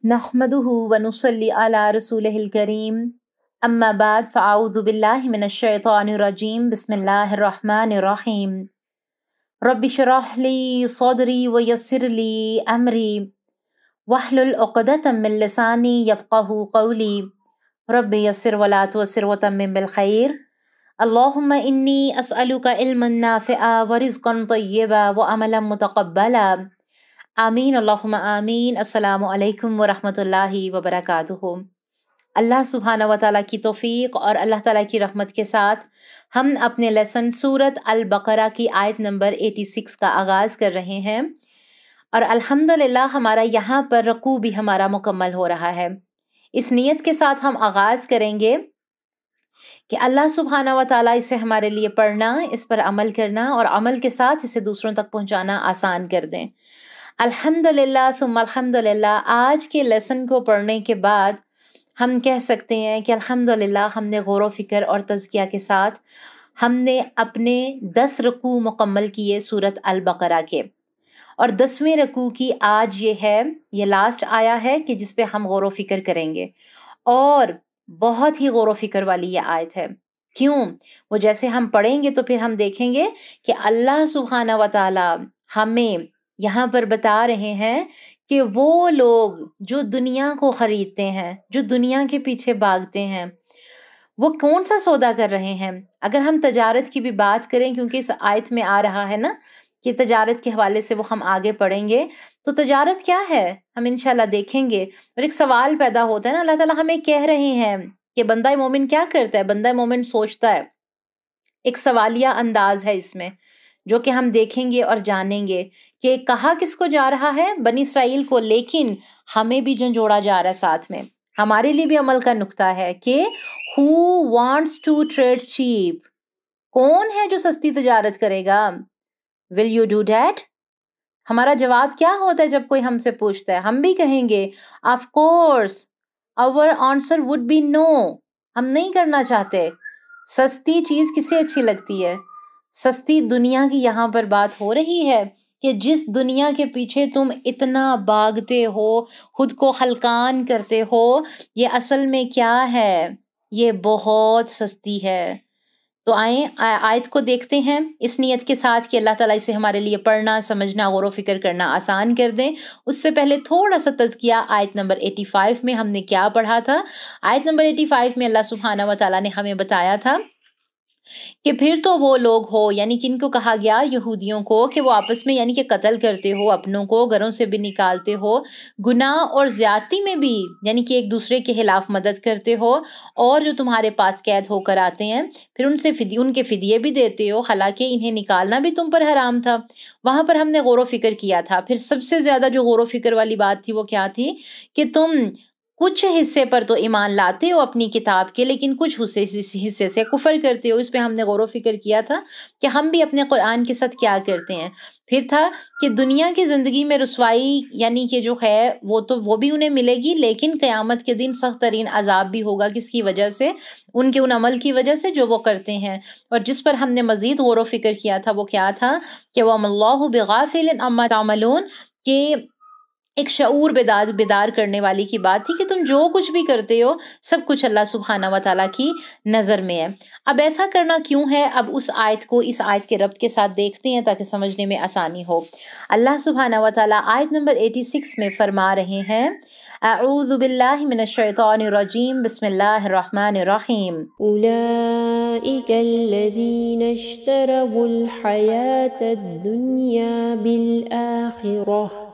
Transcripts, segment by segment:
نحمدہ ونصلی علی رسولہ الکریم اما بعد فاعوذ باللہ من الشیطان الرجیم بسم اللہ الرحمن الرحیم رب اشرح لی صدری ویسر لی امری واحلل عقدۃ من لسانی یفقہوا قولی رب یسر ولا تعسر وتمم بالخیر اللہم انی اسألک علما نافعا ورزقا طیبا وعملا متقبلا آمین اللہم آمین۔ السلام علیکم ورحمۃ اللہ وبرکاتہ۔ اللہ سبحانہ و تعالیٰ کی توفیق اور اللہ تعالیٰ کی رحمت کے ساتھ ہم اپنے لیسن سورۃ البقرہ کی آیت نمبر 86 کا آغاز کر رہے ہیں، اور الحمدللہ ہمارا یہاں پر رکوع بھی ہمارا مکمل ہو رہا ہے۔ اس نیت کے ساتھ ہم آغاز کریں گے کہ اللہ سبحانہ و تعالیٰ اسے ہمارے لیے پڑھنا، اس پر عمل کرنا اور عمل کے ساتھ اسے دوسروں تک پہنچانا آسان کر دیں۔ الحمدللہ ثم الحمدللہ، آج کے لیسن کو پڑھنے کے بعد ہم کہہ سکتے ہیں کہ الحمدللہ ہم نے غور و فکر اور تزکیہ کے ساتھ ہم نے اپنے 10 رکوع مکمل کیے سورۃ البقرہ کے، اور 10ویں رکوع کی آج یہ لاسٹ آیا ہے کہ جس پہ ہم غور و فکر کریں گے، اور بہت ہی غور و فکر والی یہ آیت ہے۔ کیوں؟ وہ جیسے ہم پڑھیں گے تو پھر ہم دیکھیں گے کہ اللہ سبحانہ و تعالیٰ ہمیں یہاں پر بتا رہے ہیں کہ وہ لوگ جو دنیا کو خریدتے ہیں، جو دنیا کے پیچھے بھاگتے ہیں، وہ کون سا سودا کر رہے ہیں۔ اگر ہم تجارت کی بھی بات کریں، کیونکہ اس آیت میں آ رہا ہے نا کہ تجارت کے حوالے سے وہ ہم آگے پڑھیں گے، تو تجارت کیا ہے ہم انشاءاللہ دیکھیں گے۔ اور ایک سوال پیدا ہوتا ہے نا، اللہ تعالیٰ ہمیں کہہ رہے ہیں کہ بندہ مومن کیا کرتا ہے، بندہ مومن سوچتا ہے۔ ایک سوالیہ انداز ہے اس میں، جو کہ ہم دیکھیں گے اور جانیں گے کہ کہا کس کو جا رہا ہے، بنی اسرائیل کو، لیکن ہمیں بھی جو جوڑا جا رہا ہے ساتھ میں، ہمارے لیے بھی عمل کا نقطہ ہے کہ who wants to trade cheap، کون ہے جو سستی تجارت کرے گا؟ will you do that؟ ہمارا جواب کیا ہوتا ہے جب کوئی ہم سے پوچھتا ہے؟ ہم بھی کہیں گے of course، our answer would be no، ہم نہیں کرنا چاہتے۔ سستی چیز کسے اچھی لگتی ہے؟ سستی دنیا کی یہاں پر بات ہو رہی ہے کہ جس دنیا کے پیچھے تم اتنا بھاگتے ہو، خود کو خلقان کرتے ہو، یہ اصل میں کیا ہے؟ یہ بہت سستی ہے۔ تو آئیں آیت کو دیکھتے ہیں اس نیت کے ساتھ کہ اللہ تعالیٰ اسے ہمارے لیے پڑھنا، سمجھنا، غور و فکر کرنا آسان کر دیں۔ اس سے پہلے تھوڑا سا تزکیہ، آیت نمبر 85 میں ہم نے کیا پڑھا تھا؟ آیت نمبر 85 میں اللہ سبحانہ و تعالیٰ نے ہمیں بتایا تھا کہ پھر تو وہ لوگ ہو، یعنی کن کو کہا گیا؟ یہودیوں کو، کہ وہ آپس میں یعنی کہ قتل کرتے ہو، اپنوں کو گھروں سے بھی نکالتے ہو، گناہ اور زیادتی میں بھی یعنی کہ ایک دوسرے کے خلاف مدد کرتے ہو، اور جو تمہارے پاس قید ہو کر آتے ہیں پھر ان کے فدیے بھی دیتے ہو، حالانکہ انہیں نکالنا بھی تم پر حرام تھا۔ وہاں پر ہم نے غور و فکر کیا تھا۔ پھر سب سے زیادہ جو غور و فکر والی بات تھی وہ کیا تھی کہ تم کچھ حصے پر تو ایمان لاتے ہو اپنی کتاب کے، لیکن کچھ حصے سے کفر کرتے ہو۔ اس پہ ہم نے غور و فکر کیا تھا کہ ہم بھی اپنے قرآن کے ساتھ کیا کرتے ہیں۔ پھر تھا کہ دنیا کی زندگی میں رسوائی یعنی کہ جو ہے وہ بھی انہیں ملے گی، لیکن قیامت کے دن سخت ترین عذاب بھی ہوگا۔ کس کی وجہ سے؟ ان کے ان عمل کی وجہ سے جو وہ کرتے ہیں۔ اور جس پر ہم نے مزید غور و فکر کیا تھا وہ کیا تھا کہ وَمَا اللَّهُ بِغَافِلٍ عَمَّا تَعْمَلُونَ، کہ ایک شعور بیدار کرنے والی کی بات تھی کہ تم جو کچھ بھی کرتے ہو سب کچھ اللہ سبحانہ و تعالیٰ کی نظر میں ہے۔ اب ایسا کرنا کیوں ہے؟ اب اس آیت کے ربط کے ساتھ دیکھتے ہیں تاکہ سمجھنے میں آسانی ہو۔ اللہ سبحانہ و تعالیٰ آیت نمبر 86 میں فرما رہے ہیں، اعوذ باللہ من الشیطان الرجیم، بسم اللہ الرحمن الرحیم۔ أولئك الذين اشتروا الحياة الدنيا بالآخرة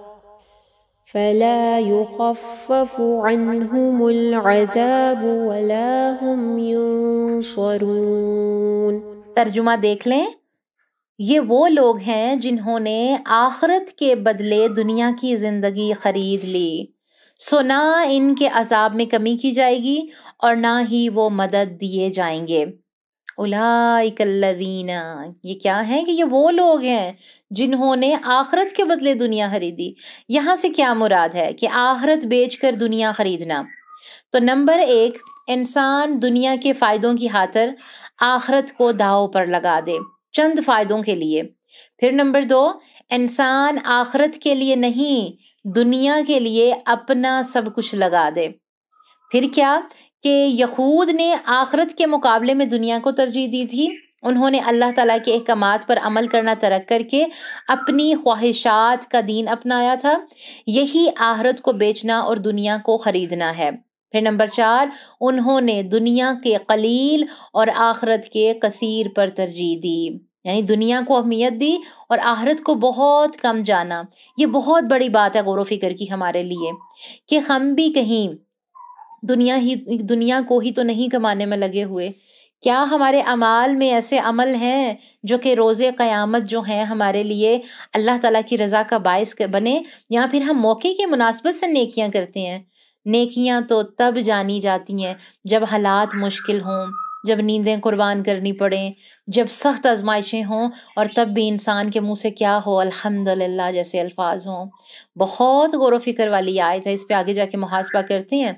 فلا يخفف عنهم العذاب ولا هم ينصرون۔ ترجمہ دیکھ لیں، یہ وہ لوگ ہیں جنہوں نے آخرت کے بدلے دنیا کی زندگی خرید لی، سو نہ ان کے عذاب میں کمی کی جائے گی اور نہ ہی وہ مدد دیے جائیں گے۔ اولئک الذین، یہ کیا ہے کہ یہ وہ لوگ ہیں جنہوں نے آخرت کے بدلے دنیا خریدی۔ یہاں سے کیا مراد ہے کہ آخرت بیچ کر دنیا خریدنا؟ تو نمبر 1، انسان دنیا کے فائدوں کی خاطر آخرت کو داؤ پر لگا دے چند فائدوں کے لیے۔ پھر نمبر 2، انسان آخرت کے لیے نہیں دنیا کے لیے اپنا سب کچھ لگا دے۔ پھر کیا کہ یہود نے آخرت کے مقابلے میں دنیا کو ترجیح دی تھی۔ انہوں نے اللہ تعالیٰ کے احکامات پر عمل کرنا ترک کر کے اپنی خواہشات کا دین اپنایا تھا۔ یہی آخرت کو بیچنا اور دنیا کو خریدنا ہے۔ پھر نمبر 4، انہوں نے دنیا کے قلیل اور آخرت کے کثیر پر ترجیح دی، یعنی دنیا کو اہمیت دی اور آخرت کو بہت کم جانا۔ یہ بہت بڑی بات ہے غور و فکر کی ہمارے لیے کہ ہم بھی کہیں دنیا کو ہی تو نہیں کمانے میں لگے ہوئے۔ کیا ہمارے اعمال میں ایسے عمل ہیں جو کہ روز قیامت جو ہیں ہمارے لیے اللہ تعالیٰ کی رضا کا باعث بنے، یا پھر ہم موقع کی مناسبت سے نیکیاں کرتے ہیں؟ نیکیاں تو تب جانی جاتی ہیں جب حالات مشکل ہوں، جب نیندیں قربان کرنی پڑیں، جب سخت آزمائشیں ہوں، اور تب بھی انسان کے منہ سے کیا ہو، الحمدللہ جیسے الفاظ ہوں۔ بہت غور و فکر والی آیت ہے، اس پہ آگے جا کے محاسبہ کرتے ہیں۔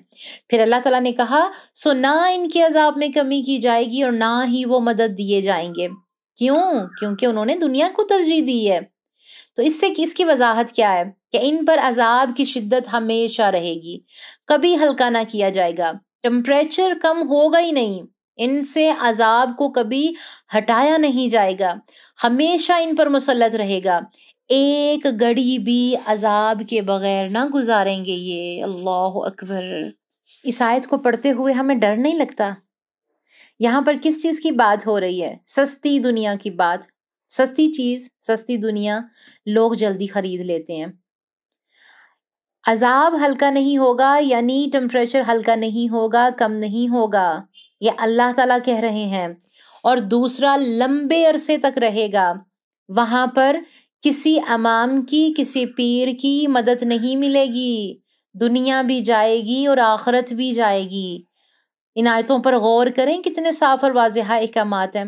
پھر اللہ تعالیٰ نے کہا سو نہ ان کے عذاب میں کمی کی جائے گی اور نہ ہی وہ مدد دیے جائیں گے۔ کیوں؟ کیونکہ انہوں نے دنیا کو ترجیح دی ہے۔ تو اس کی وضاحت کیا ہے کہ ان پر عذاب کی شدت ہمیشہ رہے گی، کبھی ہلکا نہ کیا جائے گا، ٹمپریچر کم ہوگا ہی نہیں، ان سے عذاب کو کبھی ہٹایا نہیں جائے گا، ہمیشہ ان پر مسلط رہے گا، ایک گھڑی بھی عذاب کے بغیر نہ گزاریں گے یہ۔ اللہ اکبر۔ اس آیت کو پڑھتے ہوئے ہمیں ڈر نہیں لگتا؟ یہاں پر کس چیز کی بات ہو رہی ہے؟ سستی دنیا کی بات۔ سستی چیز، سستی دنیا لوگ جلدی خرید لیتے ہیں۔ عذاب ہلکا نہیں ہوگا یعنی ٹمپریچر ہلکا نہیں ہوگا، کم نہیں ہوگا، یہ اللہ تعالیٰ کہہ رہے ہیں۔ اور دوسرا، لمبے عرصے تک رہے گا۔ وہاں پر کسی امام کی، کسی پیر کی مدد نہیں ملے گی، دنیا بھی جائے گی اور آخرت بھی جائے گی۔ ان آیتوں پر غور کریں، کتنے صاف اور واضح احکامات ہیں۔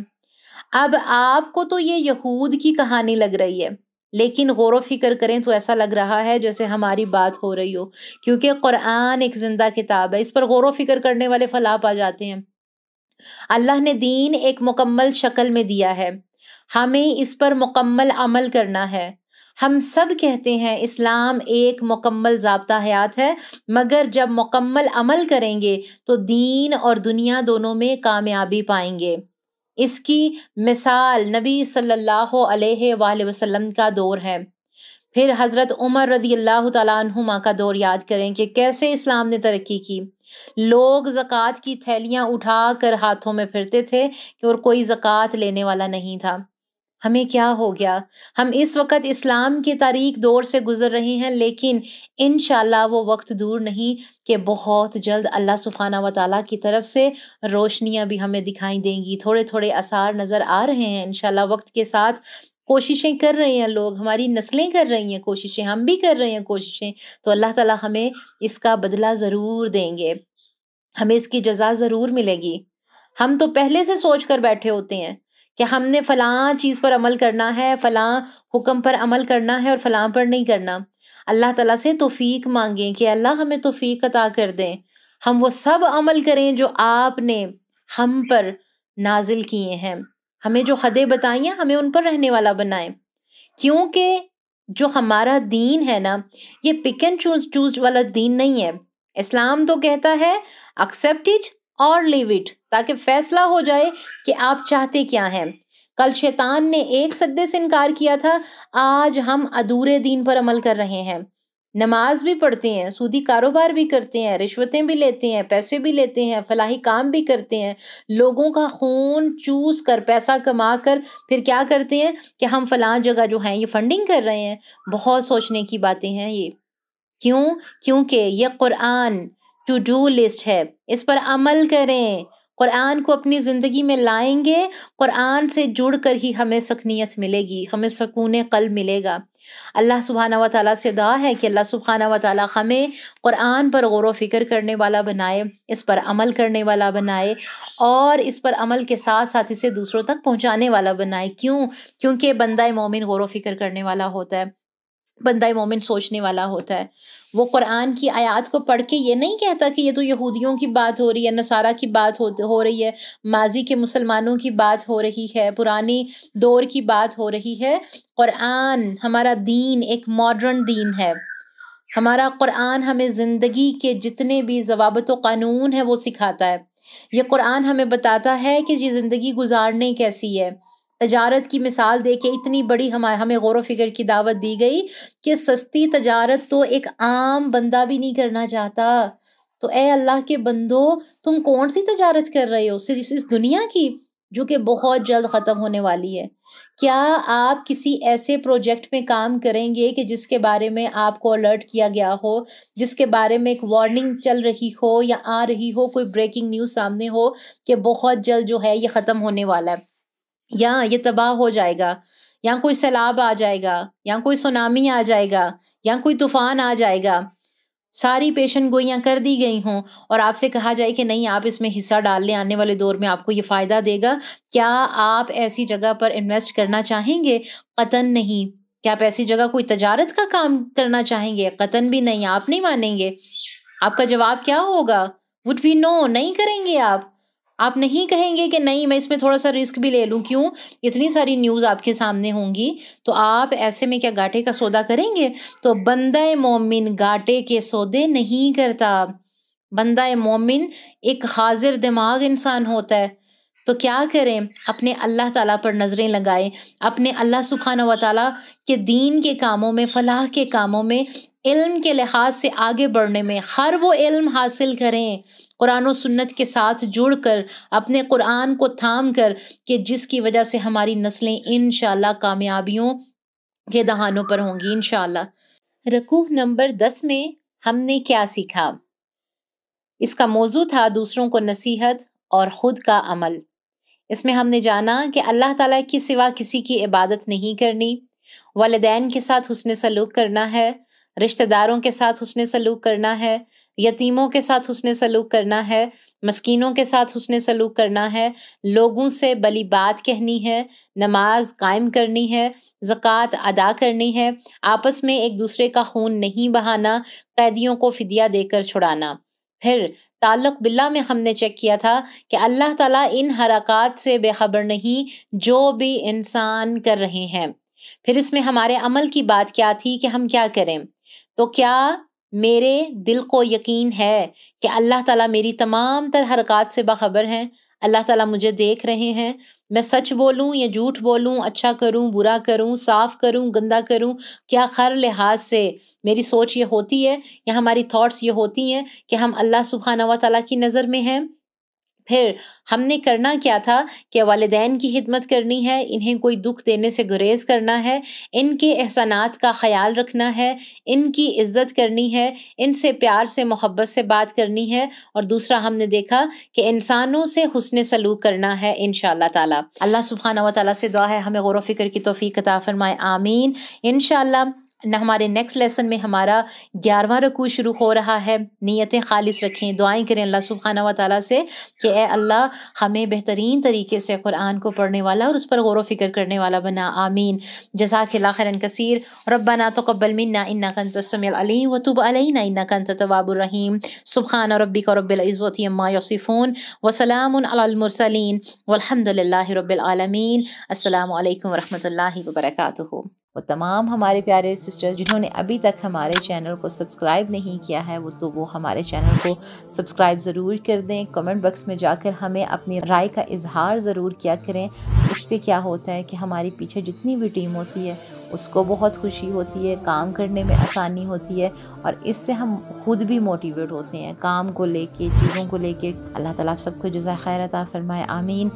اب آپ کو تو یہ یہود کی کہانی لگ رہی ہے، لیکن غور و فکر کریں تو ایسا لگ رہا ہے جیسے ہماری بات ہو رہی ہو، کیونکہ قرآن ایک زندہ کتاب ہے، اس پر غور و فکر کرنے والے فلاح پا جاتے ہیں۔ اللہ نے دین ایک مکمل شکل میں دیا ہے، ہمیں اس پر مکمل عمل کرنا ہے۔ ہم سب کہتے ہیں اسلام ایک مکمل ضابطہ حیات ہے، مگر جب مکمل عمل کریں گے تو دین اور دنیا دونوں میں کامیابی پائیں گے۔ اس کی مثال نبی صلی اللہ علیہ وآلہ وسلم کا دور ہے۔ پھر حضرت عمر رضی اللہ تعالیٰ عنہما کا دور یاد کریں کہ کیسے اسلام نے ترقی کی۔ لوگ زکوٰۃ کی تھیلیاں اٹھا کر ہاتھوں میں پھرتے تھے کہ اور کوئی زکوٰۃ لینے والا نہیں تھا۔ ہمیں کیا ہو گیا؟ ہم اس وقت اسلام کے تاریک دور سے گزر رہے ہیں، لیکن انشاءاللہ وہ وقت دور نہیں کہ بہت جلد اللہ سبحانہ و تعالیٰ کی طرف سے روشنیاں بھی ہمیں دکھائی دیں گی، تھوڑے تھوڑے آثار نظر آ رہے ہیں انشاءاللہ وقت کے ساتھ۔ کوششیں کر رہے ہیں لوگ، ہماری نسلیں کر رہی ہیں کوششیں، ہم بھی کر رہے ہیں کوششیں، تو اللہ تعالیٰ ہمیں اس کا بدلہ ضرور دیں گے، ہمیں اس کی جزا ضرور ملے گی۔ ہم تو پہلے سے سوچ کر بیٹھے ہوتے ہیں کہ ہم نے فلاں چیز پر عمل کرنا ہے، فلاں حکم پر عمل کرنا ہے اور فلاں پر نہیں کرنا۔ اللہ تعالیٰ سے توفیق مانگیں کہ اللہ ہمیں توفیق عطا کر دیں، ہم وہ سب عمل کریں جو آپ نے ہم پر نازل کیے ہیں، ہمیں جو حدیں بتائیں ہمیں ان پر رہنے والا بنائیں، کیونکہ جو ہمارا دین ہے نا، یہ پک اینڈ چوز والا دین نہیں ہے۔ اسلام تو کہتا ہے accept it اور لیو اٹ، تاکہ فیصلہ ہو جائے کہ آپ چاہتے کیا ہیں۔ کل شیطان نے ایک سجدے سے انکار کیا تھا، آج ہم ادھورے دین پر عمل کر رہے ہیں، نماز بھی پڑھتے ہیں، سودی کاروبار بھی کرتے ہیں، رشوتیں بھی لیتے ہیں، پیسے بھی لیتے ہیں، فلاحی کام بھی کرتے ہیں، لوگوں کا خون چوس کر پیسہ کما کر پھر کیا کرتے ہیں کہ ہم فلاں جگہ جو ہیں یہ فنڈنگ کر رہے ہیں۔ بہت سوچنے کی باتیں ہیں یہ۔ کیوں؟ کیونکہ یہ قرآن ٹو ڈو لسٹ ہے، اس پر عمل کریں، قرآن کو اپنی زندگی میں لائیں گے، قرآن سے جڑ کر ہی ہمیں سکنیت ملے گی، ہمیں سکون قلب ملے گا۔ اللہ سبحانہ و تعالیٰ سے دعا ہے کہ اللہ سبحانہ و تعالیٰ ہمیں قرآن پر غور و فکر کرنے والا بنائے، اس پر عمل کرنے والا بنائے، اور اس پر عمل کے ساتھ ساتھ اسے دوسروں تک پہنچانے والا بنائے۔ کیوں؟ کیونکہ بندہ مومن غور و فکر کرنے والا ہوتا ہے، بندہ مومن سوچنے والا ہوتا ہے۔ وہ قرآن کی آیات کو پڑھ کے یہ نہیں کہتا کہ یہ تو یہودیوں کی بات ہو رہی ہے، نصارہ کی بات ہو رہی ہے، ماضی کے مسلمانوں کی بات ہو رہی ہے، پرانی دور کی بات ہو رہی ہے۔ قرآن ہمارا دین ایک ماڈرن دین ہے، ہمارا قرآن ہمیں زندگی کے جتنے بھی ضوابط و قانون ہیں وہ سکھاتا ہے. یہ قرآن ہمیں بتاتا ہے کہ یہ زندگی گزارنے کیسی ہے. تجارت کی مثال دے کے اتنی بڑی ہمیں غور و فکر کی دعوت دی گئی کہ سستی تجارت تو ایک عام بندہ بھی نہیں کرنا چاہتا. تو اے اللہ کے بندو، تم کون سی تجارت کر رہے ہو؟ صرف اس دنیا کی جو کہ بہت جلد ختم ہونے والی ہے. کیا آپ کسی ایسے پروجیکٹ میں کام کریں گے کہ جس کے بارے میں آپ کو الرٹ کیا گیا ہو، جس کے بارے میں ایک وارننگ چل رہی ہو یا آ رہی ہو، کوئی بریکنگ نیوز سامنے ہو کہ بہت جلد جو ہے یہ ختم ہونے والا ہے، یا یہ تباہ ہو جائے گا، یا کوئی سیلاب آ جائے گا، یا کوئی سونامی آ جائے گا، یا کوئی طوفان آ جائے گا، ساری پیشن گوئیاں کر دی گئی ہوں اور آپ سے کہا جائے کہ نہیں آپ اس میں حصہ ڈال لیں، آنے والے دور میں آپ کو یہ فائدہ دے گا، کیا آپ ایسی جگہ پر انویسٹ کرنا چاہیں گے؟ قطعاً نہیں. کیا آپ ایسی جگہ کوئی تجارت کا کام کرنا چاہیں گے؟ قطعاً بھی نہیں. آپ نہیں مانیں گے. آپ کا جواب کیا ہوگا؟ وڈ بی نو. نہیں کریں گے آپ نہیں کہیں گے کہ نہیں میں اس میں تھوڑا سا رسک بھی لے لوں. کیوں؟ اتنی ساری نیوز آپ کے سامنے ہوں گی. تو آپ ایسے میں کیا گھاٹے کا سودا کریں گے؟ تو بندہ مومن گھاٹے کے سودے نہیں کرتا. بندہ مومن ایک حاضر دماغ انسان ہوتا ہے. تو کیا کریں؟ اپنے اللہ تعالیٰ پر نظریں لگائیں، اپنے اللہ سبحانہ و تعالیٰ کے دین کے کاموں میں، فلاح کے کاموں میں، علم کے لحاظ سے آگے بڑھنے میں ہر وہ علم حاصل کریں قرآن و سنت کے ساتھ جڑ کر، اپنے قرآن کو تھام کر، کہ جس کی وجہ سے ہماری نسلیں انشاءاللہ کامیابیوں کے دہانوں پر ہوں گی انشاءاللہ. رکوع نمبر 10 میں ہم نے کیا سیکھا؟ اس کا موضوع تھا دوسروں کو نصیحت اور خود کا عمل. اس میں ہم نے جانا کہ اللہ تعالیٰ کے سوا کسی کی عبادت نہیں کرنی، والدین کے ساتھ حسن سلوک کرنا ہے، رشتہ داروں کے ساتھ حسن سلوک کرنا ہے، یتیموں کے ساتھ حسن سلوک کرنا ہے، مسکینوں کے ساتھ حسن سلوک کرنا ہے، لوگوں سے بلی بات کہنی ہے، نماز قائم کرنی ہے، زکوٰۃ ادا کرنی ہے، آپس میں ایک دوسرے کا خون نہیں بہانا، قیدیوں کو فدیہ دے کر چھڑانا. پھر تعلق باللہ میں ہم نے چیک کیا تھا کہ اللہ تعالیٰ ان حرکات سے بے خبر نہیں جو بھی انسان کر رہے ہیں. پھر اس میں ہمارے عمل کی بات کیا تھی کہ ہم کیا کریں. تو کیا میرے دل کو یقین ہے کہ اللہ تعالیٰ میری تمام تر حرکات سے باخبر ہیں؟ اللہ تعالیٰ مجھے دیکھ رہے ہیں. میں سچ بولوں یا جھوٹ بولوں، اچھا کروں برا کروں، صاف کروں گندا کروں، کیا ہر لحاظ سے میری سوچ یہ ہوتی ہے یا ہماری تھاٹس یہ ہوتی ہیں کہ ہم اللہ سبحانہ و تعالیٰ کی نظر میں ہیں؟ پھر ہم نے کرنا کیا تھا کہ والدین کی خدمت کرنی ہے، انہیں کوئی دکھ دینے سے گریز کرنا ہے، ان کے احسانات کا خیال رکھنا ہے، ان کی عزت کرنی ہے، ان سے پیار سے محبت سے بات کرنی ہے. اور دوسرا ہم نے دیکھا کہ انسانوں سے حسن سلوک کرنا ہے انشاءاللہ تعالی. اللہ سبحانہ و تعالیٰ سے دعا ہے ہمیں غور و فکر کی توفیق عطا فرمائے، آمین. انشاءاللہ ہمارے نیکسٹ لیسن میں ہمارا 11واں رکوع شروع ہو رہا ہے. نیتیں خالص رکھیں، دعائیں کریں اللہ سبحانہ و تعالیٰ سے کہ اے اللہ ہمیں بہترین طریقے سے قرآن کو پڑھنے والا اور اس پر غور و فکر کرنے والا بنا، آمین. جزاک اللہ خیرا کثیر. ربنا تقبل منا انک انت السمیع العلیم وتب علینا انک انت التواب الرحیم. سبحان ربک رب العزۃ عما یصفون وسلام علی المرسلین والحمد للہ رب العالمین. السلام علیکم ورحمۃ اللہ وبرکاتہ. وہ تمام ہمارے پیارے سسٹرز جنہوں نے ابھی تک ہمارے چینل کو سبسکرائب نہیں کیا ہے وہ ہمارے چینل کو سبسکرائب ضرور کر دیں. کمنٹ باکس میں جا کر ہمیں اپنی رائے کا اظہار ضرور کیا کریں. اس سے کیا ہوتا ہے کہ ہماری پیچھے جتنی بھی ٹیم ہوتی ہے اس کو بہت خوشی ہوتی ہے، کام کرنے میں آسانی ہوتی ہے، اور اس سے ہم خود بھی موٹیویٹ ہوتے ہیں کام کو لے کے، چیزوں کو لے کے. اللہ تعالیٰ آپ سب کو جزائے خیر عطا فرمائے، آمین.